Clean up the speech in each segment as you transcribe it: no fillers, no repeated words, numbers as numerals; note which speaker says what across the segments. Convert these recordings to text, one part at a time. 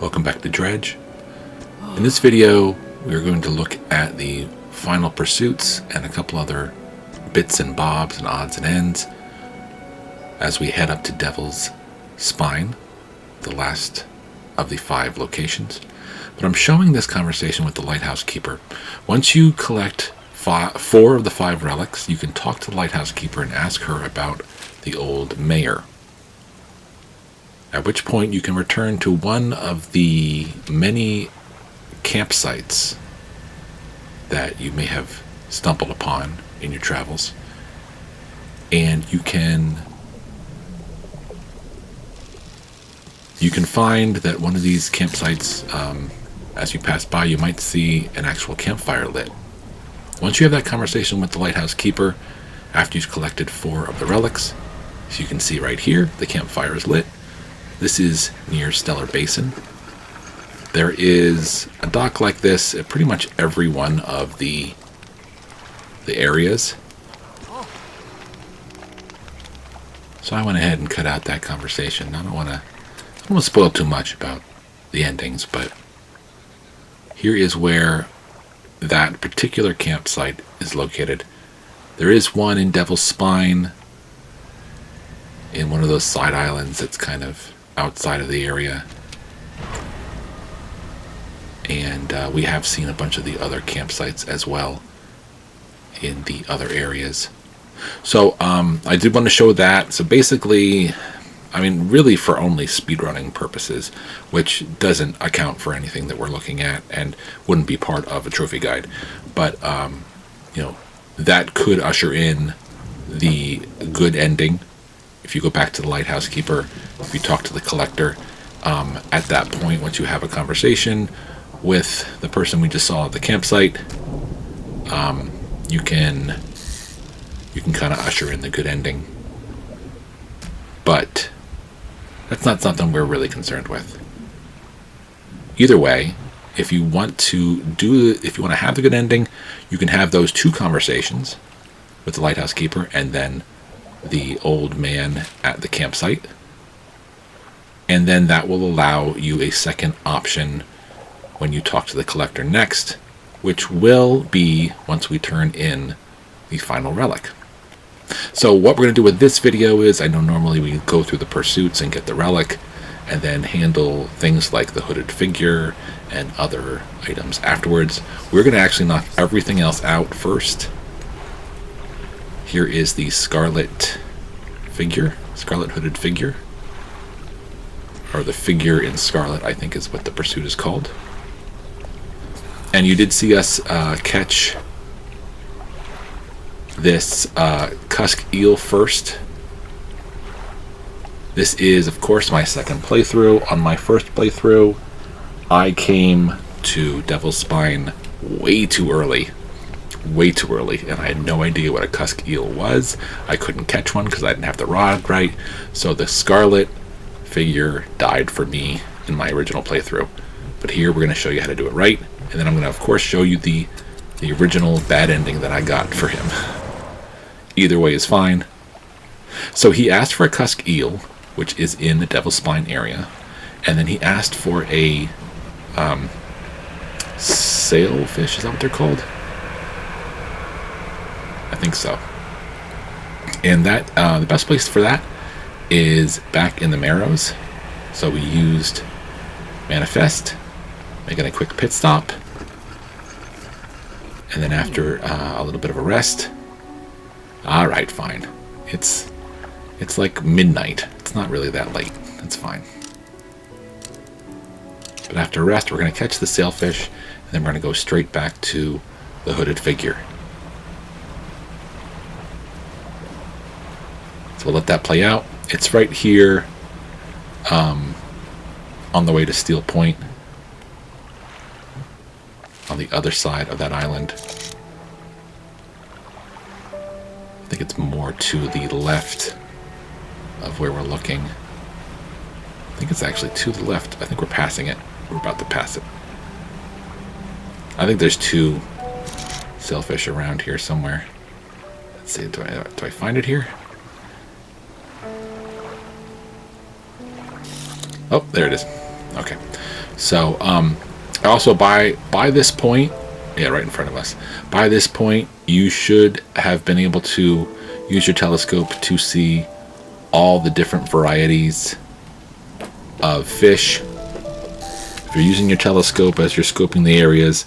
Speaker 1: Welcome back to Dredge. In this video, we're going to look at the final pursuits and a couple other bits and bobs and odds and ends as we head up to Devil's Spine, the last of the 5 locations. But I'm showing this conversation with the Lighthouse Keeper. Once you collect 4 of the 5 relics, you can talk to the Lighthouse Keeper and ask her about the old mayor. At which point you can return to one of the many campsites that you may have stumbled upon in your travels. And you can find that one of these campsites, as you pass by, you might see an actual campfire lit. Once you have that conversation with the Lighthouse Keeper, after you've collected 4 of the relics, as you can see right here, the campfire is lit. This is near Stellar Basin. There is a dock like this at pretty much every one of the areas. So I went ahead and cut out that conversation. I don't want to spoil too much about the endings, but here is where that particular campsite is located. There is one in Devil's Spine, in one of those side islands that's kind of outside of the area. And we have seen a bunch of the other campsites as well in the other areas. So I did want to show that. So basically, I mean, really for only speedrunning purposes, which doesn't account for anything that we're looking at and wouldn't be part of a trophy guide. But, that could usher in the good ending. If you go back to the Lighthouse Keeper, if you talk to the Collector, at that point, once you have a conversation with the person we just saw at the campsite, you can kind of usher in the good ending. But that's not something we're really concerned with. Either way, if you want to have the good ending, you can have those 2 conversations with the Lighthouse Keeper and then the old man at the campsite, and then that will allow you a second option when you talk to the Collector next, which will be once we turn in the final relic. So what we're going to do with this video is, I know normally we go through the pursuits and get the relic and then handle things like the hooded figure and other items afterwards. We're going to actually knock everything else out first. Here is the scarlet hooded figure, or the figure in scarlet, I think is what the pursuit is called. And you did see us catch this cusk eel first. This is, of course, my second playthrough. On my first playthrough, I came to Devil's Spine way too early, and I had no idea what a cusk eel was. I couldn't catch one because I didn't have the rod right, so the scarlet figure died for me in my original playthrough. But here we're going to show you how to do it right, and then I'm going to, of course, show you the original bad ending that I got for him. Either way is fine. So he asked for a cusk eel, which is in the Devil's Spine area, and then he asked for a sailfish. Is that what they're called? I think so. And that the best place for that is back in the Marrows. So we used Manifest, making a quick pit stop, and then after a little bit of a rest. All right, fine. It's like midnight. It's not really that late. That's fine. But after a rest, we're going to catch the sailfish, and then we're going to go straight back to the hooded figure. So we'll let that play out. It's right here on the way to Steel Point, on the other side of that island. I think it's more to the left of where we're looking. I think it's actually to the left. I think we're passing it. We're about to pass it. I think there's 2 sailfish around here somewhere. Let's see, do I find it here? Oh, there it is. Okay. So also by this point, yeah, right in front of us, by this point you should have been able to use your telescope to see all the different varieties of fish. If you're using your telescope as you're scoping the areas,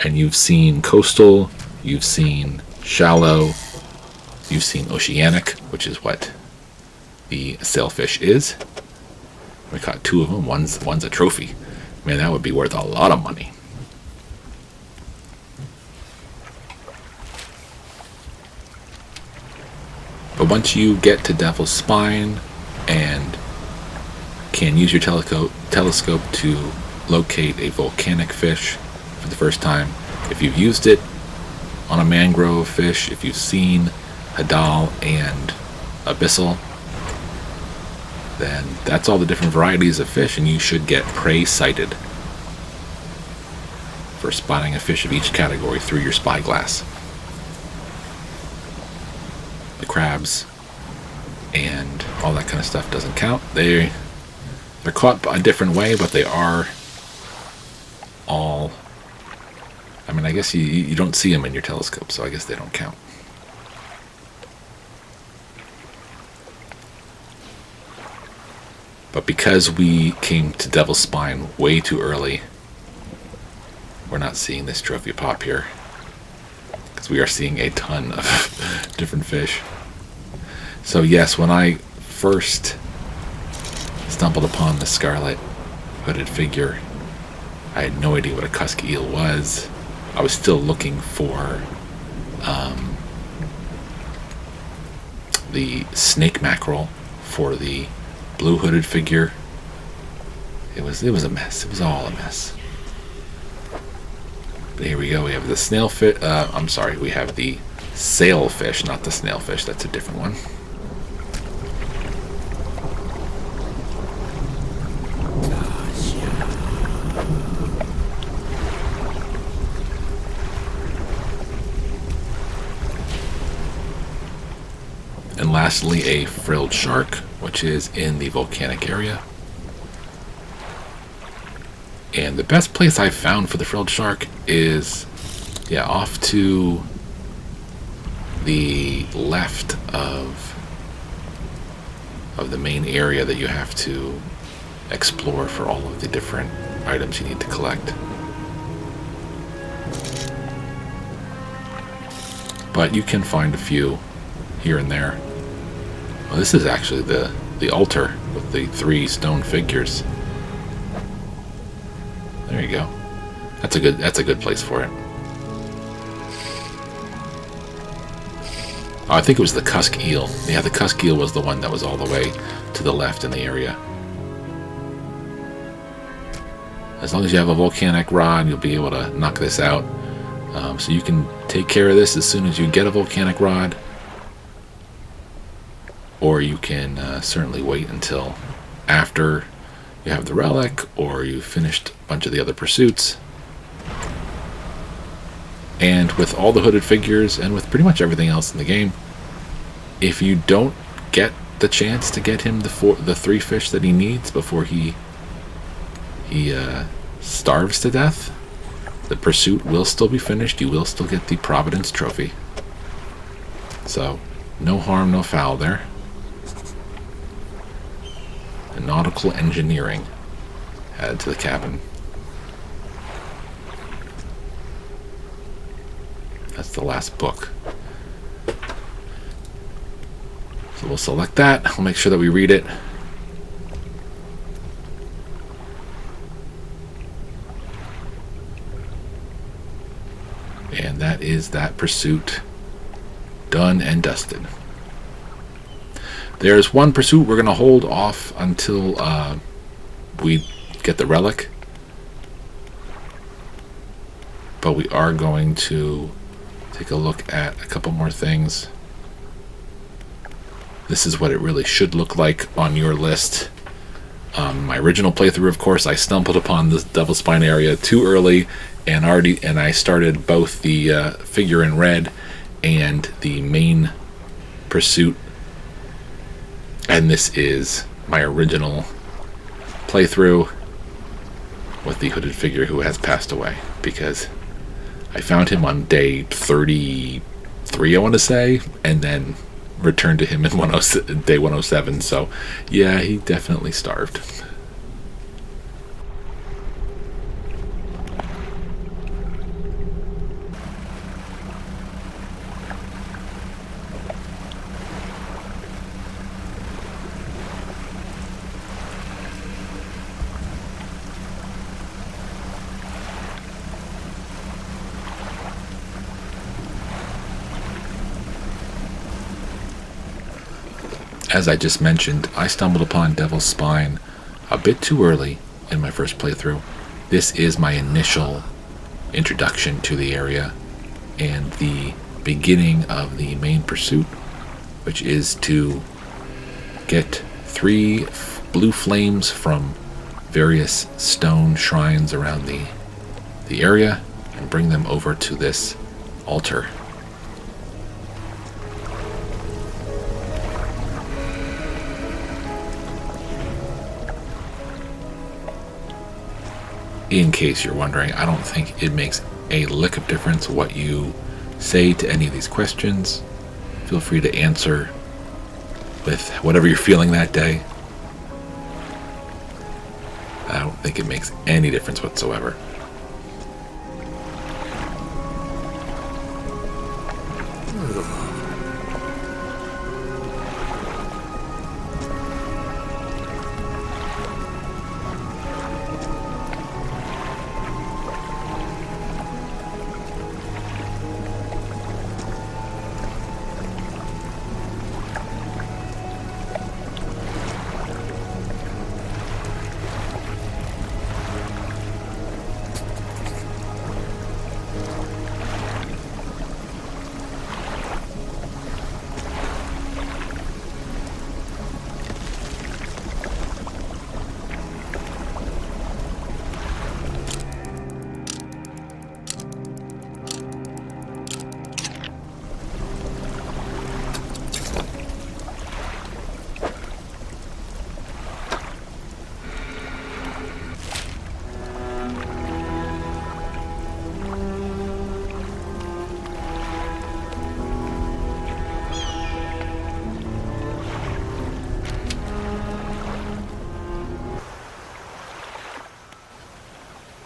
Speaker 1: and you've seen coastal, you've seen shallow, you've seen oceanic, which is what the sailfish is. We caught 2 of them. One's a trophy. Man, that would be worth a lot of money. But once you get to Devil's Spine and can use your telescope to locate a volcanic fish for the first time, if you've used it on a mangrove fish, if you've seen Hadal and Abyssal, then that's all the different varieties of fish, and you should get prey sighted for spotting a fish of each category through your spyglass. The crabs and all that kind of stuff doesn't count. They're caught a different way, but they are all, I mean, I guess you don't see them in your telescope, so I guess they don't count. But because we came to Devil's Spine way too early, we're not seeing this trophy pop here, because we are seeing a ton of different fish. So yes, when I first stumbled upon the scarlet hooded figure, I had no idea what a cusk eel was. I was still looking for the snake mackerel for the blue hooded figure. It was a mess. It was all a mess. But here we go. We have the snailfish. I'm sorry. We have the sailfish, not the snailfish. That's a different one. And lastly, a frilled shark, which is in the volcanic area. And the best place I've found for the frilled shark is, yeah, off to the left of the main area that you have to explore for all of the different items you need to collect. But you can find a few here and there. Well, this is actually the altar with the 3 stone figures. There you go. That's a good place for it. Oh, I think it was the cusk eel. Yeah, the cusk eel was the one that was all the way to the left in the area. As long as you have a volcanic rod, you'll be able to knock this out. So you can take care of this as soon as you get a volcanic rod. Or you can certainly wait until after you have the relic, or you've finished a bunch of the other pursuits. And with all the hooded figures, and with pretty much everything else in the game, if you don't get the chance to get him the 3 fish that he needs before he starves to death, the pursuit will still be finished. You will still get the Providence trophy. So, no harm, no foul there. And nautical engineering added to the cabin. That's the last book. So we'll select that. We'll make sure that we read it. And that is that pursuit done and dusted. There's one pursuit we're going to hold off until we get the relic. But we are going to take a look at a couple more things. This is what it really should look like on your list. My original playthrough, of course, I stumbled upon the Devil's Spine area too early, and I started both the figure in red and the main pursuit. And this is my original playthrough. with the hooded figure who has passed away, because I found him on day 33, I want to say, and then returned to him in day 107. So yeah, he definitely starved. As I just mentioned, I stumbled upon Devil's Spine a bit too early in my first playthrough. This is my initial introduction to the area and the beginning of the main pursuit, which is to get 3 blue flames from various stone shrines around the area and bring them over to this altar. In case you're wondering, I don't think it makes a lick of difference what you say to any of these questions. Feel free to answer with whatever you're feeling that day. I don't think it makes any difference whatsoever.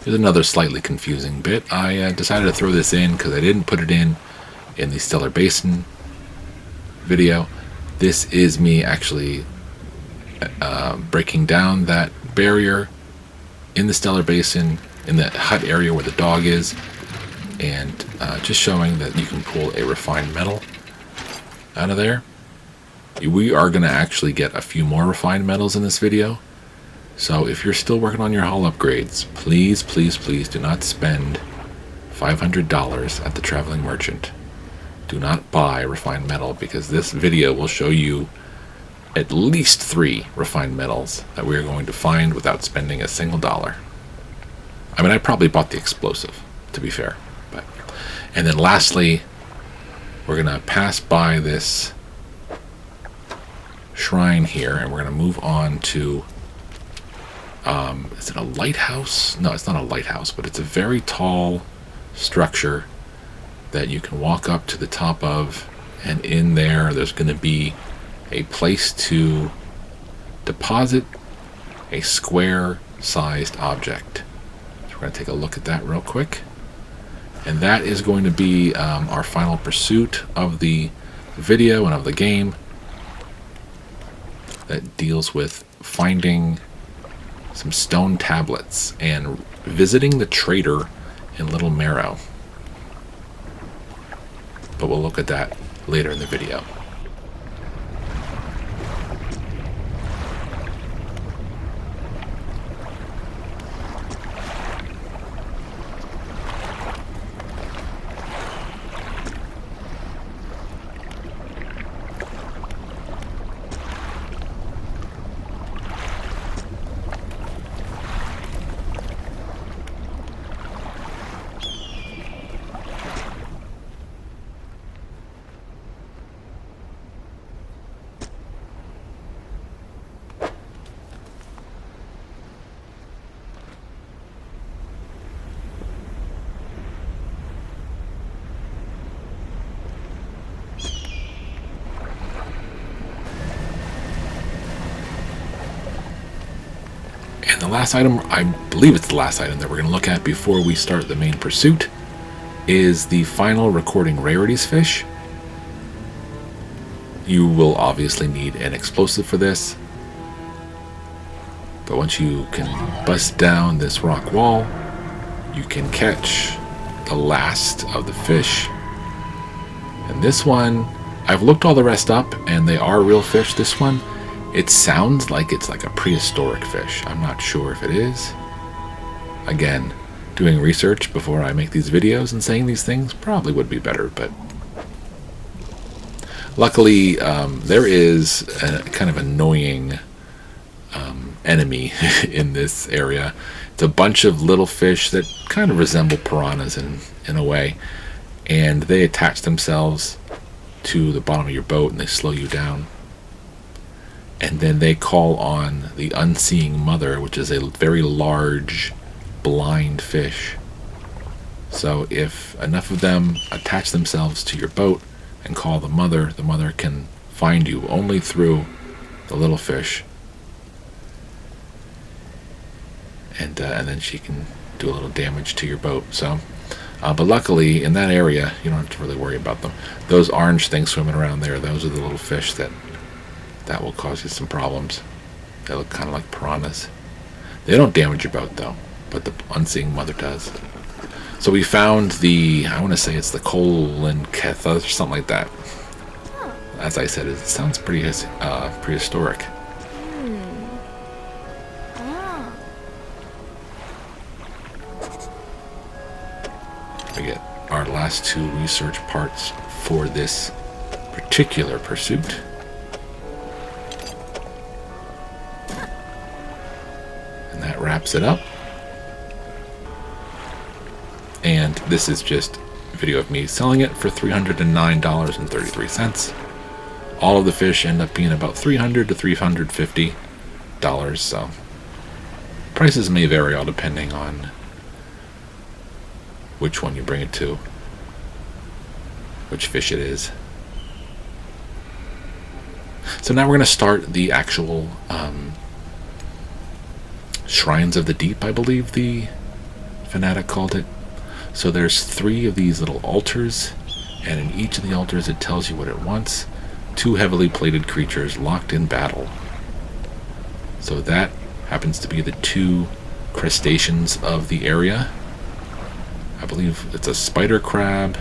Speaker 1: Here's another slightly confusing bit. I decided to throw this in because I didn't put it in the Stellar Basin video. This is me actually breaking down that barrier in the Stellar Basin, in the hut area where the dog is, and just showing that you can pull a refined metal out of there. We are going to actually get a few more refined metals in this video. So if you're still working on your hull upgrades, please, please, please do not spend $500 at the Traveling Merchant. Do not buy refined metal, because this video will show you at least 3 refined metals that we are going to find without spending a single dollar. I mean, I probably bought the explosive, to be fair. And then lastly, we're going to pass by this shrine here, and we're going to move on to... is it a lighthouse? No, it's not a lighthouse, but it's a very tall structure that you can walk up to the top of, and in there's going to be a place to deposit a square-sized object. So we're going to take a look at that real quick. And that is going to be our final pursuit of the video and of the game, that deals with finding some stone tablets and visiting the trader in Little Marrow. But we'll look at that later in the video. And the last item, I believe it's the last item that we're going to look at before we start the main pursuit, is the final recording Rarities fish. You will obviously need an explosive for this, but once you can bust down this rock wall, you can catch the last of the fish. And this one, I've looked all the rest up and they are real fish. This one, it sounds like it's like a prehistoric fish. I'm not sure if it is. Again, doing research before I make these videos and saying these things probably would be better, but luckily there is a kind of annoying enemy in this area. It's a bunch of little fish that kind of resemble piranhas in a way, and they attach themselves to the bottom of your boat and they slow you down. And then they call on the Unseeing Mother, which is a very large blind fish. So if enough of them attach themselves to your boat and call the mother can find you only through the little fish. And then she can do a little damage to your boat. So, but luckily in that area, you don't have to really worry about them. Those orange things swimming around there, those are the little fish that will cause you some problems. They look kind of like piranhas. They don't damage your boat though, but the Unseeing Mother does. So we found I want to say it's the Coelacanth or something like that. As I said, it sounds pretty prehistoric. We get our last two research parts for this particular pursuit. And that wraps it up. And this is just a video of me selling it for $309.33. All of the fish end up being about $300 to $350, so prices may vary all depending on which one you bring it to, which fish it is. So now we're going to start the actual Shrines of the Deep, I believe the fanatic called it. So there's 3 of these little altars, and in each of the altars it tells you what it wants. 2 heavily plated creatures locked in battle. So that happens to be the 2 crustaceans of the area. I believe it's a spider crab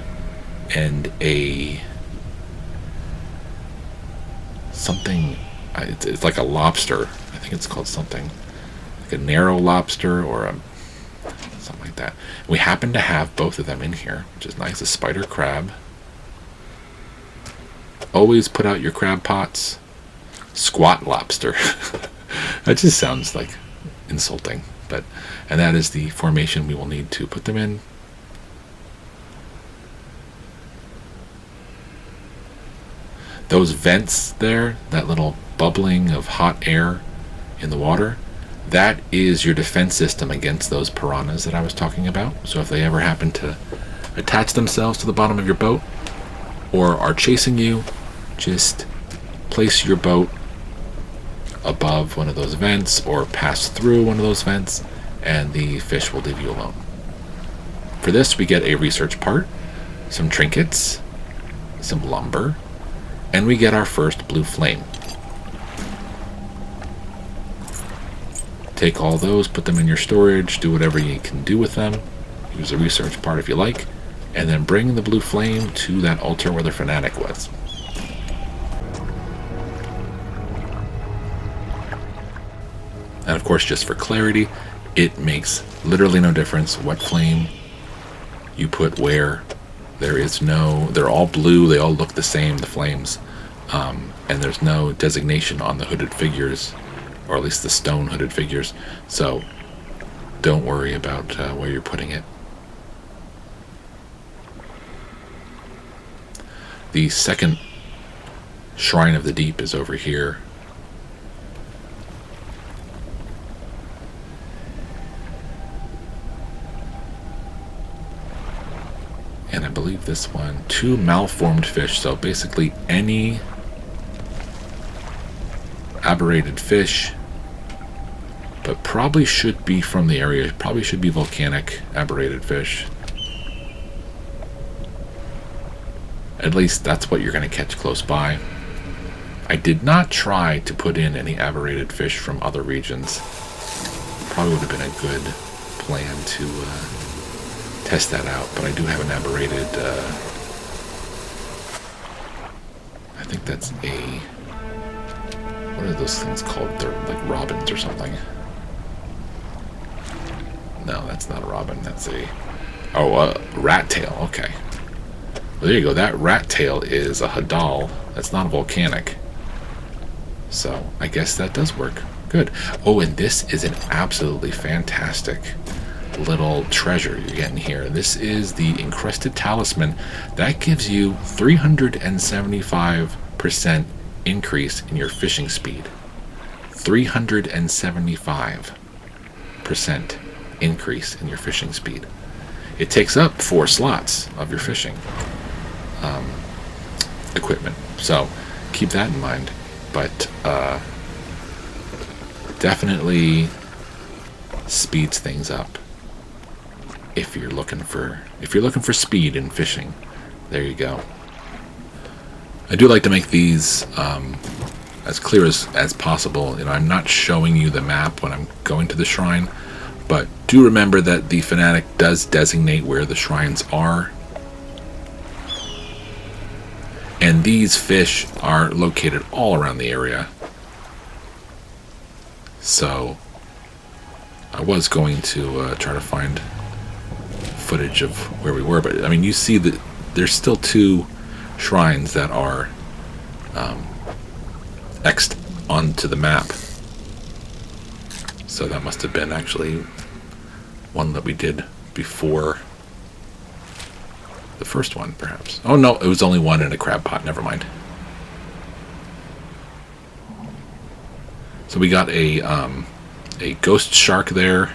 Speaker 1: and a something. It's like a lobster. I think it's called something like a narrow lobster or something like that. We happen to have both of them in here, which is nice. A spider crab. Always put out your crab pots. Squat lobster. That just sounds like insulting, and that is the formation we will need to put them in. Those vents there, that little bubbling of hot air in the water, that is your defense system against those piranhas that I was talking about. So if they ever happen to attach themselves to the bottom of your boat or are chasing you, just place your boat above one of those vents or pass through one of those vents and the fish will leave you alone. For this we get a research part, some trinkets, some lumber, and we get our first blue flame. Take all those, put them in your storage, do whatever you can do with them. Use a research part if you like, and then bring the blue flame to that altar where the fanatic was. And of course, just for clarity, it makes literally no difference what flame you put where. They're all blue, they all look the same, the flames, and there's no designation on the hooded figures, or at least the stone hooded figures, so don't worry about where you're putting it. The second Shrine of the Deep is over here. And I believe this one, 2 malformed fish. So basically any aberrated fish, but probably should be from the area. Probably should be volcanic aberrated fish. At least that's what you're going to catch close by. I did not try to put in any aberrated fish from other regions. Probably would have been a good plan to test that out, but I do have an aberrated, I think that's a, what are those things called? They're like robins or something. No, that's not a robin, that's a, rat tail, okay. Well, there you go, that rat tail is a hadal, that's not a volcanic. So, I guess that does work. Good. Oh, and this is an absolutely fantastic little treasure you're getting here. This is the encrusted talisman. That gives you 375% increase in your fishing speed. 375% increase in your fishing speed. It takes up 4 slots of your fishing equipment. So, keep that in mind. But definitely speeds things up if you're looking for speed in fishing. There you go. I do like to make these as clear as possible. You know, I'm not showing you the map when I'm going to the shrine, but do remember that the fanatic does designate where the shrines are. And these fish are located all around the area. So I was going to try to find footage of where we were, but I mean, you see that there's still 2 shrines that are X'd onto the map. So that must have been actually one that we did before the first one, perhaps. Oh no, it was only one in a crab pot. Never mind. So we got a ghost shark there.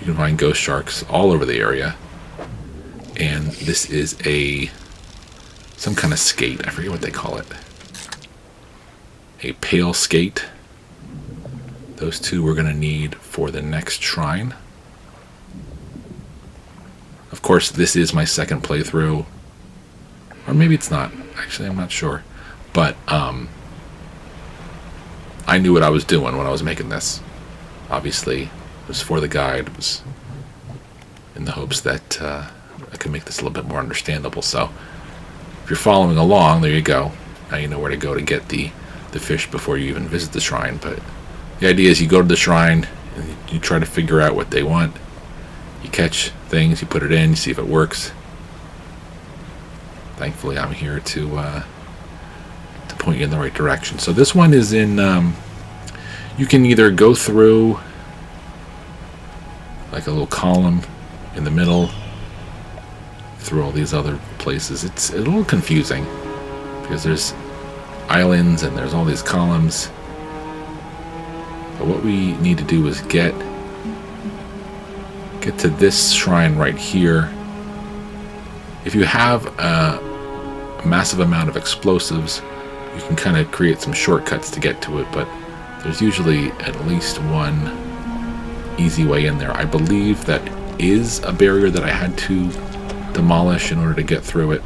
Speaker 1: You can find ghost sharks all over the area. And this is some kind of skate. I forget what they call it. A pale skate. Those 2 we're going to need for the next shrine. Of course, this is my second playthrough. Or maybe it's not. Actually, I'm not sure. But I knew what I was doing when I was making this. Obviously, it was for the guide. It was in the hopes that I could make this a little bit more understandable. So, if you're following along, there you go. Now you know where to go to get the fish before you even visit the shrine. But the idea is you go to the shrine, and you try to figure out what they want. You catch things, you put it in, you see if it works. Thankfully, I'm here to point you in the right direction. So this one is in, you can either go through like a little column in the middle, through all these other places. It's a little confusing because there's islands and there's all these columns. But what we need to do is get to this shrine right here. If you have a massive amount of explosives, you can kind of create some shortcuts to get to it, but there's usually at least one easy way in there. I believe that is a barrier that I had to demolish in order to get through it.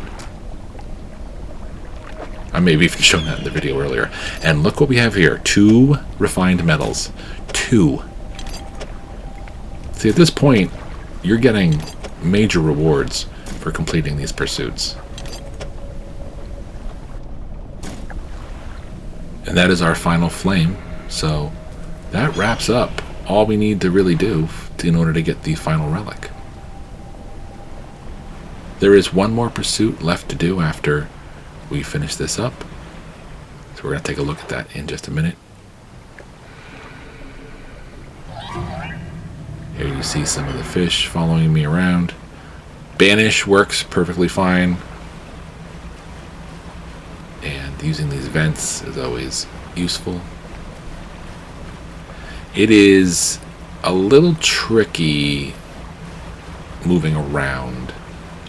Speaker 1: I may have even shown that in the video earlier. And look what we have here. 2 refined metals. 2. See, at this point, you're getting major rewards for completing these pursuits. And that is our final flame. So that wraps up all we need to really do in order to get the final relic. There is one more pursuit left to do after we finish this up. So we're going to take a look at that in just a minute. Here you see some of the fish following me around. Banish works perfectly fine. And using these vents is always useful. It is a little tricky moving around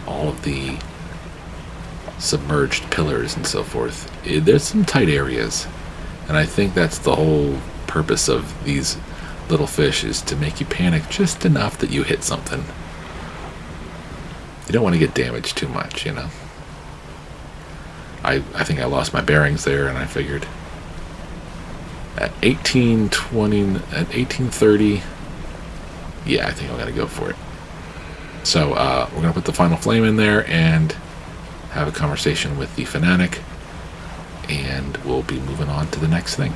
Speaker 1: all of the submerged pillars and so forth. There's some tight areas, and I think that's the whole purpose of these little fish is to make you panic just enough that you hit something. You don't want to get damaged too much, you know. I think I lost my bearings there, and I figured at 18:20, at 18:30, yeah, I think I'm gonna go for it. So we're gonna put the final flame in there and have a conversation with the fanatic, and we'll be moving on to the next thing.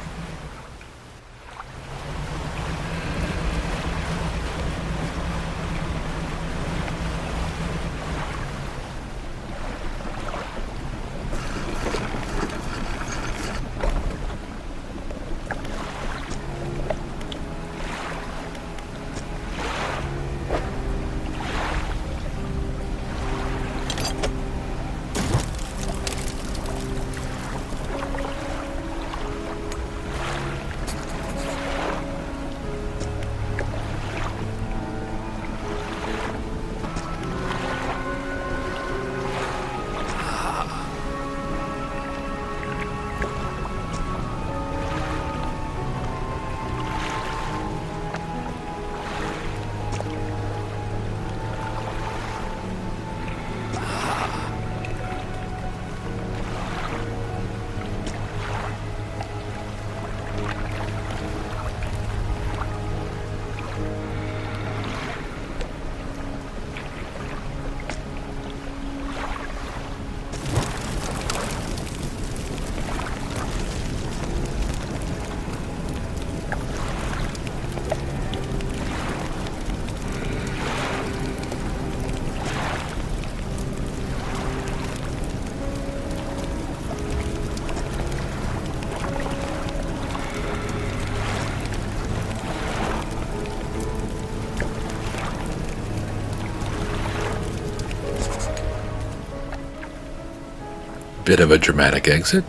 Speaker 1: Bit of a dramatic exit,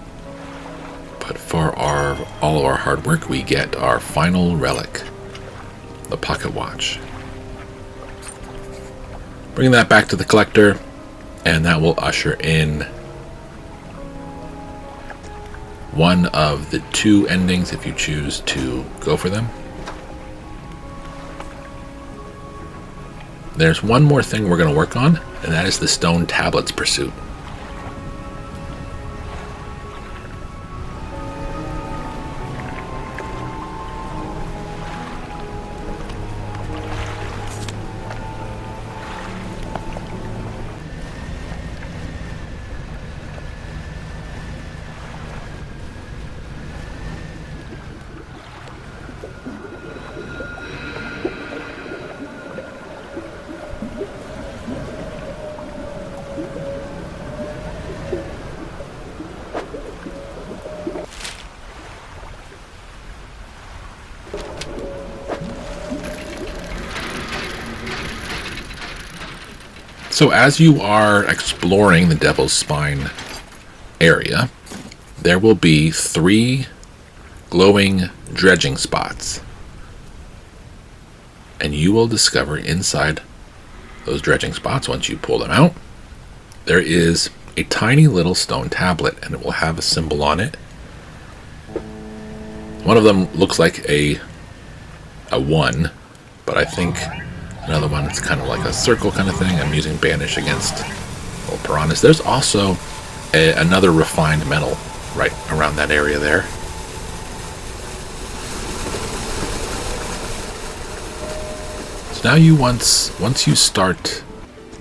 Speaker 1: but for all of our hard work, we get our final relic, the pocket watch. Bring that back to the collector, and that will usher in one of the two endings if you choose to go for them. There's one more thing we're going to work on, and that is the stone tablets pursuit. So as you are exploring the Devil's Spine area, there will be 3 glowing dredging spots. And you will discover inside those dredging spots, once you pull them out, there is a tiny little stone tablet, and it will have a symbol on it. One of them looks like a 1, but I think another one is kind of like a circle kind of thing. I'm using Banish against old piranhas. There's also another refined metal right around that area there. So now you once you start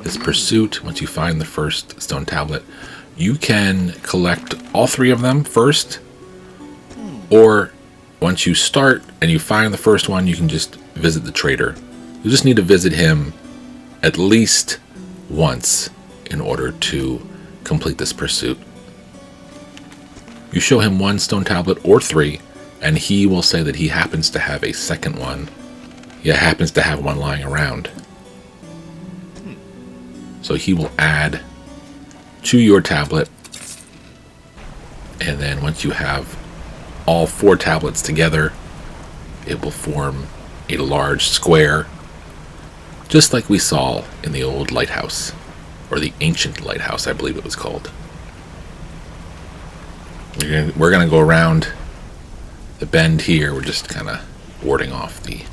Speaker 1: this pursuit, once you find the first stone tablet, you can collect all 3 of them first, or once you start and you find the first one, you can just visit the trader. You just need to visit him at least once in order to complete this pursuit. You show him 1 stone tablet or 3, and he will say that he happens to have a second one. He happens to have one lying around. So he will add to your tablet, and then once you have all 4 tablets together, it will form a large square, just like we saw in the old lighthouse, or the ancient lighthouse, I believe it was called. We're going to go around the bend here, we're just kind of warding off the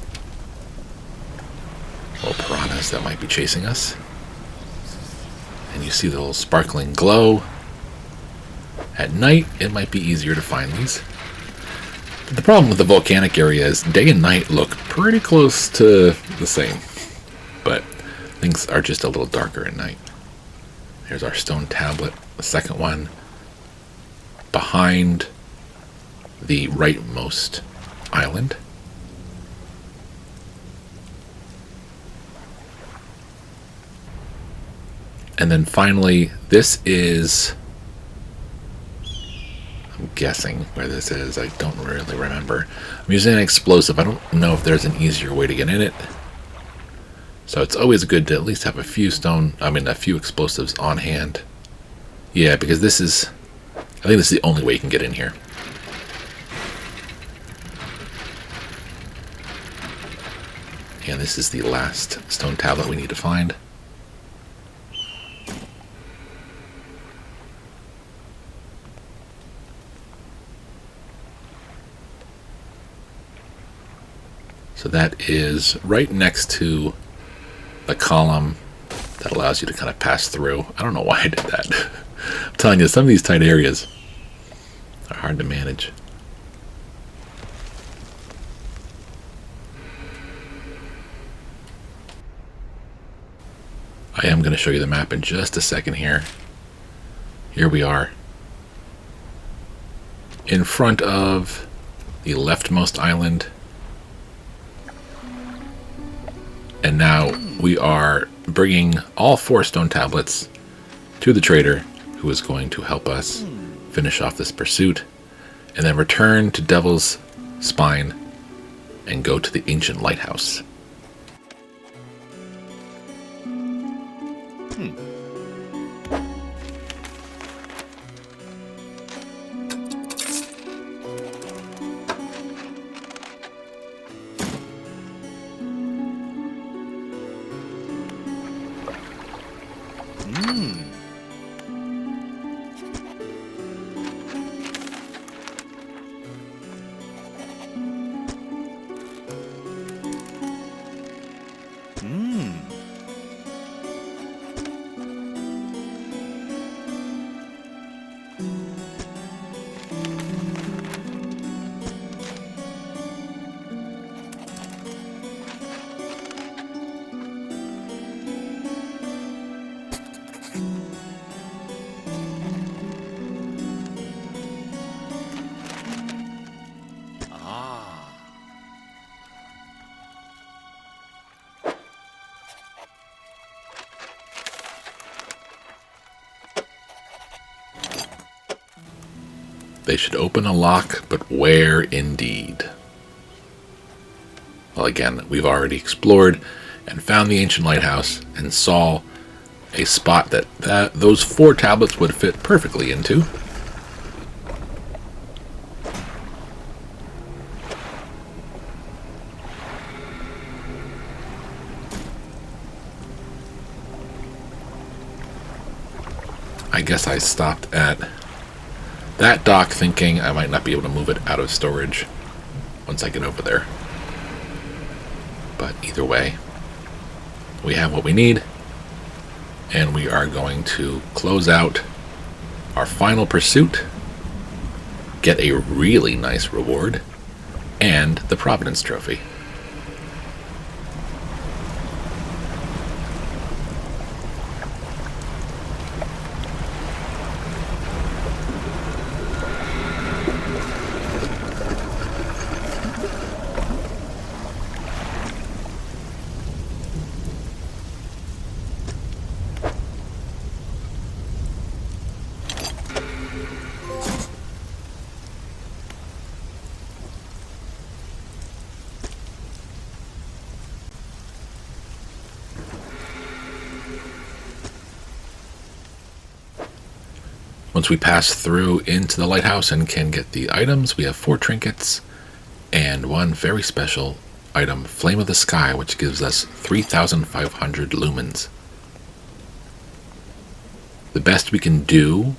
Speaker 1: little piranhas that might be chasing us. And you see the little sparkling glow. At night, it might be easier to find these. But the problem with the volcanic area is day and night look pretty close to the same. But things are just a little darker at night. Here's our stone tablet, the second one, behind the rightmost island. And then finally, this is, I'm guessing where this is. I don't really remember. I'm using an explosive. I don't know if there's an easier way to get in it. So it's always good to at least have a few explosives on hand. Yeah, because I think this is the only way you can get in here. And this is the last stone tablet we need to find. So that is right next to the column that allows you to kind of pass through. I don't know why I did that. I'm telling you, some of these tight areas are hard to manage. I am going to show you the map in just a second here. Here we are. In front of the leftmost island. And now we are bringing all 4 stone tablets to the trader, who is going to help us finish off this pursuit, and then return to Devil's Spine and go to the ancient lighthouse. They should open a lock, but where indeed? Well, again, we've already explored and found the ancient lighthouse and saw a spot that those 4 tablets would fit perfectly into. I guess I stopped at that dock thinking I might not be able to move it out of storage once I get over there. But either way, we have what we need, and we are going to close out our final pursuit, get a really nice reward, and the Providence trophy. Once we pass through into the lighthouse and can get the items, we have 4 trinkets and one very special item, Flame of the Sky, which gives us 3,500 lumens. The best we can do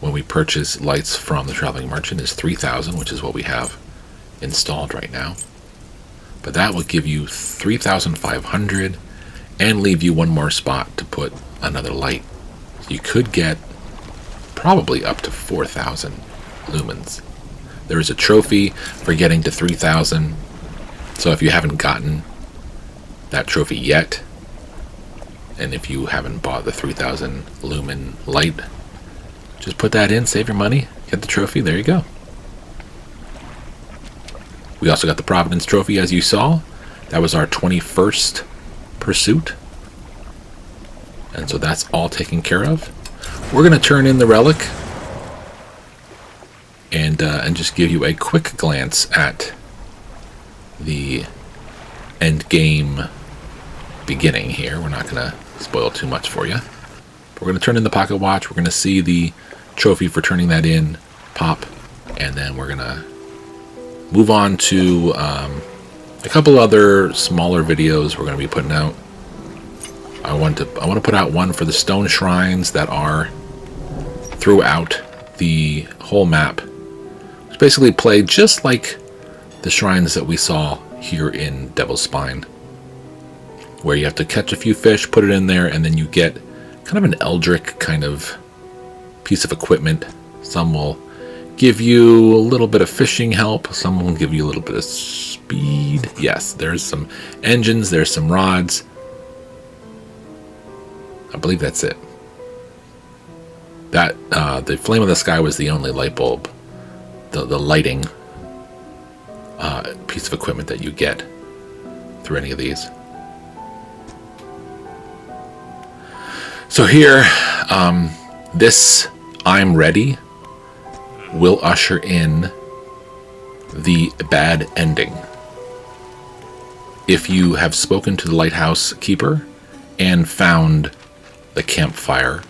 Speaker 1: when we purchase lights from the Traveling Merchant is 3,000, which is what we have installed right now. But that will give you 3,500 and leave you one more spot to put another light. So you could get probably up to 4,000 lumens. There is a trophy for getting to 3,000. So if you haven't gotten that trophy yet, and if you haven't bought the 3,000 lumen light, just put that in, save your money, get the trophy, there you go. We also got the Providence trophy, as you saw. That was our 21st pursuit. And so that's all taken care of. We're going to turn in the Relic and just give you a quick glance at the end game beginning here. We're not going to spoil too much for you. But we're going to turn in the pocket watch. We're going to see the trophy for turning that in pop, and then we're going to move on to a couple other smaller videos we're going to be putting out. I want to put out one for the stone shrines that are throughout the whole map, which basically play just like the shrines that we saw here in Devil's Spine, where you have to catch a few fish, put it in there, and then you get kind of an Eldritch kind of piece of equipment. Some will give you a little bit of fishing help, some will give you a little bit of speed. Yes, there's some engines, there's some rods. I believe that's it. That the Flame of the Sky was the only light bulb, the lighting piece of equipment that you get through any of these. So here, this I'm Ready will usher in the bad ending. If you have spoken to the lighthouse keeper and found the campfire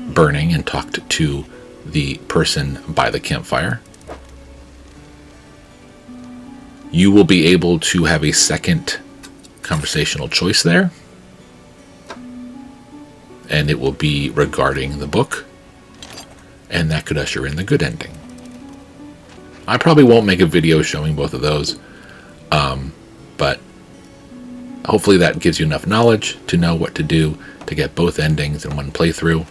Speaker 1: burning and talked to the person by the campfire, you will be able to have a second conversational choice there, and it will be regarding the book, and that could usher in the good ending. I probably won't make a video showing both of those, but hopefully that gives you enough knowledge to know what to do to get both endings in one playthrough.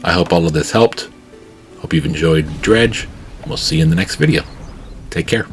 Speaker 1: I hope all of this helped. Hope you've enjoyed Dredge, and we'll see you in the next video. Take care.